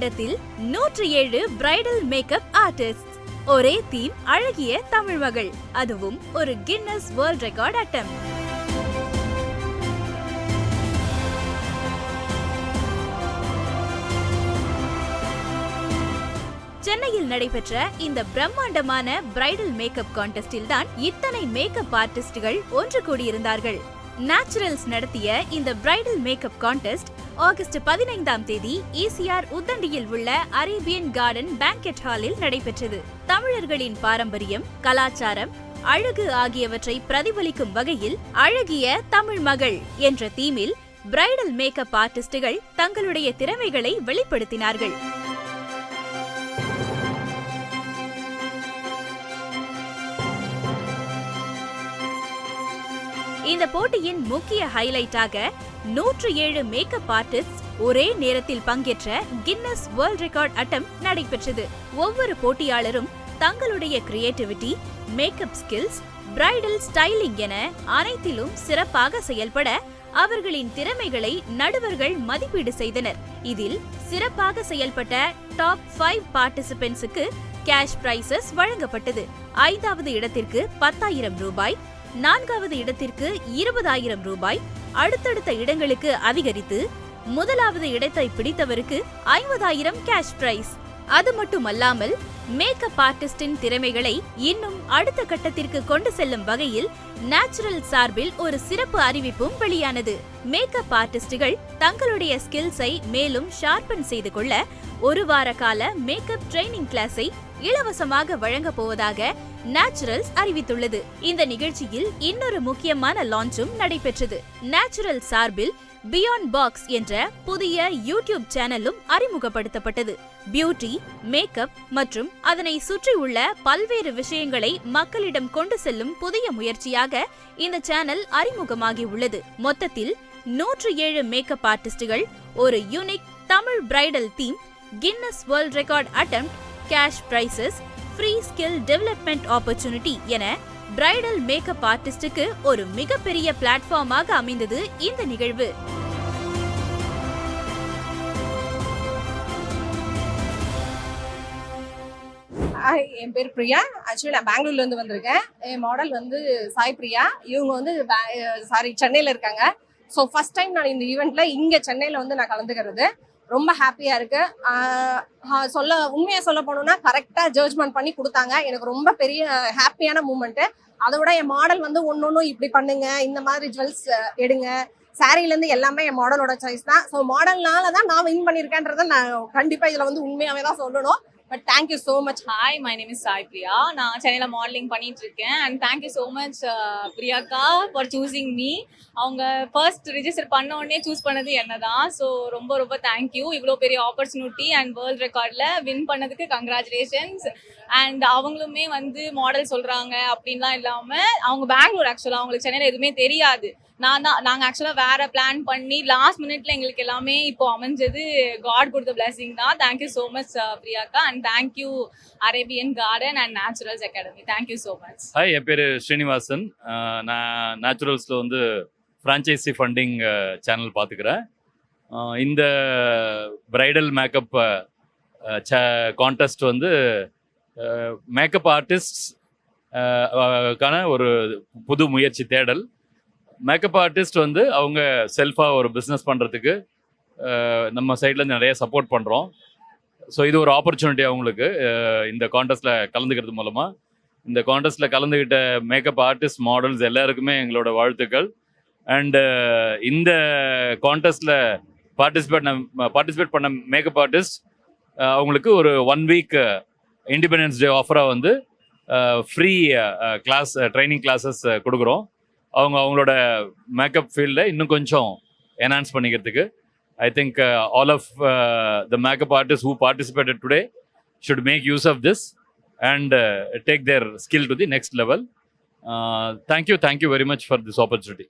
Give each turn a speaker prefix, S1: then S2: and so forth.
S1: இடத்தில் 107 bridal makeup artist. ஒரே theme, அழகிய தமிழ் மகள், அதுவும் ஒரு கின்னஸ் வேர்ல்ட் ரெக்கார்ட் அட்டம். சென்னையில் நடைபெற்ற இந்த பிரம்மாண்டமான பிரைடல் மேக்கப் கான்டெஸ்டில் தான் இத்தனை மேக்கப் ஆர்டிஸ்டுகள் ஒன்று கூடியிருந்தார்கள். நேச்சுரல்ஸ் நடத்திய இந்த பிரைடல் மேக்கப் கான்டெஸ்ட் ஆகஸ்ட் 15ஆம் தேதி ECR உத்தண்டியில் உள்ள அரேபியன் கார்டன் பேங்கெட் ஹாலில் நடைபெற்றது. தமிழர்களின் பாரம்பரியம், கலாச்சாரம், அழகு ஆகியவற்றை பிரதிபலிக்கும் வகையில் அழகிய தமிழ் மகள் என்ற தீமில் பிரைடல் மேக்கப் ஆர்டிஸ்டுகள் தங்களுடைய திறமைகளை வெளிப்படுத்தினார்கள். இந்த போட்டியின் முக்கிய ஹைலைட்டாக 107 மேக்கப் ஆர்டிஸ்ட் ஒரே நேரத்தில் பங்கேற்ற கின்னஸ் வேர்ல்ட் ரெக்கார்ட் அட்டம் நடைபெற்றது. ஒவ்வொரு போட்டியாளரும் தங்களுடைய creativity, makeup skills, bridal styling என அனைத்திலும் சிறப்பாக செயல்பட அவர்களின் திறமைகளை நடுவர்கள் மதிப்பீடு செய்தனர். இதில் சிறப்பாக செயல்பட்ட டாப் 5 பார்ட்டிசிபென்ட்ஸுக்கு கேஷ் பிரைசஸ் வழங்கப்பட்டது. 5வது இடத்திற்கு 10,000 ரூபாய், 4வது இடத்திற்கு 20,000 ரூபாய், அடுத்தடுத்த இடங்களுக்கு அதிகரித்து முதலாவது இடத்தை பிடித்தவருக்கு 50,000 கேஷ் பிரைஸ். அது மட்டுமல்லாமல் மேக்கப் ஆர்டிஸ்டின் திறமைகளை இன்னும் அடுத்த கட்டத்திற்கு கொண்டு செல்லும் வகையில் நேச்சுரல் சார்பில் ஒரு சிறப்பு அறிவிப்பும் வெளியானது. மேக்கப் ஆர்டிஸ்டுகள் தங்களுடைய ஸ்கில்ஸை மேலும் ஷார்பன் செய்து கொள்ள 1 வார கால மேக்கப் ட்ரைனிங் கிளாஸை இலவசமாக வழங்க போவதாக நேச்சுரல்ஸ் அறிவித்துள்ளது. இந்த நிகழ்ச்சியில் இன்னொரு முக்கியமான லான்ச்சும் நடைபெற்றது. நேச்சுரல் சார்பில் பியாண்ட் பாக்ஸ் என்ற புதிய யூடியூப் சேனலும் அறிமுகப்படுத்தப்பட்டது. பியூட்டி, மேக்கப் மற்றும் அதனை சுற்றியுள்ள பல்வேறு விஷயங்களை மக்களிடம் கொண்டு செல்லும் புதிய முயற்சியாக இந்த சேனல் அறிமுகமாகி உள்ளது. மொத்தத்தில் 107 மேக்கப் ஆர்டிஸ்டுகள், ஒரு unique Tamil bridal theme, Guinness world record attempt, cash prices, free skill development opportunity என பிரைடல் மேக்கப் ஆர்டிஸ்டுக்கு ஒரு மிகப்பெரிய பிளாட்ஃபார்மாக அமைந்தது இந்த நிகழ்வு.
S2: என் பேர் பிரியா. ஆக்சுவலி நான் பெங்களூர்ல இருந்து வந்திருக்கேன். என் மாடல் வந்து சாய் பிரியா. இவங்க வந்து சென்னையில இருக்காங்க. ஸோ ஃபர்ஸ்ட் டைம் நான் இந்த ஈவெண்ட்ல இங்க சென்னையில வந்து நான் கலந்துக்கிறது ரொம்ப ஹாப்பியா இருக்கு. உண்மையா சொல்ல போனோம்னா கரெக்டா ஜட்ஜ்மெண்ட் பண்ணி கொடுத்தாங்க. எனக்கு ரொம்ப பெரிய ஹாப்பியான மூமெண்ட். அதை விட என் மாடல் வந்து ஒன்னொன்னும் இப்படி பண்ணுங்க, இந்த மாதிரி ஜுவல்ஸ் எடுங்க, சாரில இருந்து எல்லாமே என் மாடலோட சாய்ஸ் தான். ஸோ மாடல்னால தான் நான் வின் பண்ணியிருக்கேன்றதை நான் கண்டிப்பா இதுல வந்து உண்மையாவே தான் சொல்லணும். But thank you so much.
S3: Hi, my name is Sai Priya. நான் சென்னையில மாடலிங் பண்ணிட்டு இருக்கேன். And thank you so much பிரியாக்கா for choosing me. அவங்க ஃபர்ஸ்ட் ரிஜிஸ்டர் பண்ண உடனே சூஸ் பண்ணது என்னதான். ஸோ ரொம்ப ரொம்ப தேங்க்யூ. இவ்வளோ பெரிய ஆப்பர்ச்சுனிட்டி அண்ட் வேர்ல்ட் ரெக்கார்டில் வின் பண்ணதுக்கு கங்க்ராச்சுலேஷன்ஸ். அண்ட் அவங்களுமே வந்து மாடல் சொல்கிறாங்க அப்படின்லாம் இல்லாமல், அவங்க பெங்களூர் ஆக்சுவலாக, அவங்களுக்கு சென்னையில் எதுவுமே தெரியாது. நாங்கள் ஆக்சுவலாக வேற பிளான் பண்ணி லாஸ்ட் மினிட்ல எங்களுக்கு எல்லாமே இப்போ அமைஞ்சது காட் கொடுத்த பிளஸிங் தான். தேங்க்யூ ஸோ மச் பிரியாக்கா. And thank you Arabian garden and naturals academy. Thank you so much.
S4: Hi, என் பேர் ஸ்ரீனிவாசன். நான் நேச்சுரல்ஸில் வந்து ஃப்ரான்ச்சைசி ஃபண்டிங் சேனல் பார்த்துக்கிறேன். இந்த பிரைடல் மேக்கப் கான்டெஸ்ட் வந்து மேக்கப் ஆர்டிஸ்ட் கான ஒரு புது முயற்சி தேடல். மேக்கப் ஆர்டிஸ்ட் வந்து அவங்க செல்ஃபாக ஒரு பிஸ்னஸ் பண்ணுறதுக்கு நம்ம சைட்லேருந்து நிறைய சப்போர்ட் பண்ணுறோம். ஸோ இது ஒரு ஆப்பர்ச்சுனிட்டி அவங்களுக்கு இந்த கான்டெஸ்ட்டில் கலந்துக்கிறது மூலமாக. இந்த கான்டெஸ்ட்டில் கலந்துக்கிட்ட மேக்கப் ஆர்டிஸ்ட், மாடல்ஸ் எல்லாருக்குமே எங்களோட வாழ்த்துக்கள். அண்டு இந்த கான்டெஸ்ட்டில் பார்ட்டிசிபேட் பண்ண மேக்கப் ஆர்டிஸ்ட் அவங்களுக்கு ஒரு 1 வீக் இண்டிபெண்டன்ஸ் டே ஆஃபராக வந்து ஃப்ரீ ட்ரைனிங் கிளாஸஸ் கொடுக்குறோம். அவங்களோட மேக்கப் ஃபீல்டில் இன்னும் கொஞ்சம் என்ஹான்ஸ் பண்ணிக்கிறதுக்கு. I think all of the makeup artist who participated today should make use of this and take their skill to the next level. Thank you very much for this opportunity.